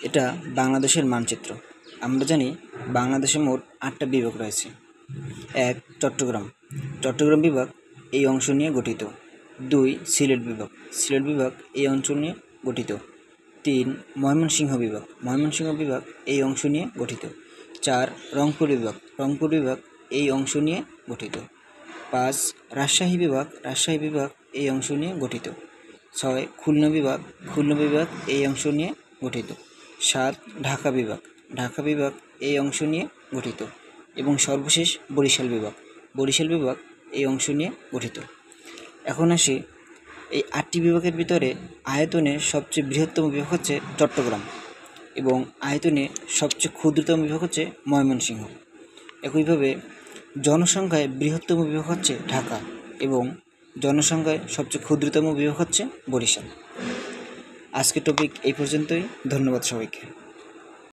এটা বাংলাদেশের মানচিত্র। আমরা জানি বাংলাদেশে মোট 8টা বিভাগ রয়েছে। 1. চট্টগ্রাম। চট্টগ্রাম বিভাগ এই অংশ নিয়ে গঠিত। 2. সিলেট বিভাগ। সিলেট বিভাগ এই অঞ্চল নিয়ে গঠিত। 3. ময়মনসিংহ বিভাগ। ময়মনসিংহ বিভাগ এই অংশ নিয়ে গঠিত। 4. রংপুর বিভাগ। রংপুর বিভাগ এই অংশ নিয়ে গঠিত। 5. রাজশাহী বিভাগ। রাজশাহী বিভাগ এই অংশ নিয়ে গঠিত। 6. খুলনা বিভাগ। খুলনা বিভাগ এই অংশ নিয়ে গঠিত। 7. ঢাকা বিভাগ। ঢাকা বিভাগ এই অংশ নিয়ে গঠিত। এবং সর্বশেষ বরিশাল বিভাগ। বরিশাল বিভাগ এই অংশ নিয়ে গঠিত। এখন আসি এই 8টি বিভাগের ভিতরে আয়তনে সবচেয়ে বৃহত্তম বিভাগ হচ্ছে চট্টগ্রাম এবং আয়তনে সবচেয়ে ক্ষুদ্রতম বিভাগ হচ্ছে ময়মনসিংহ। একইভাবে জনসংখ্যায় বৃহত্তম বিভাগ হচ্ছে ঢাকা এবং জনসংখ্যায় সবচেয়ে ক্ষুদ্রতম বিভাগ হচ্ছে বরিশাল। আজকের টপিক এই পর্যন্তই। ধন্যবাদ সবাইকে।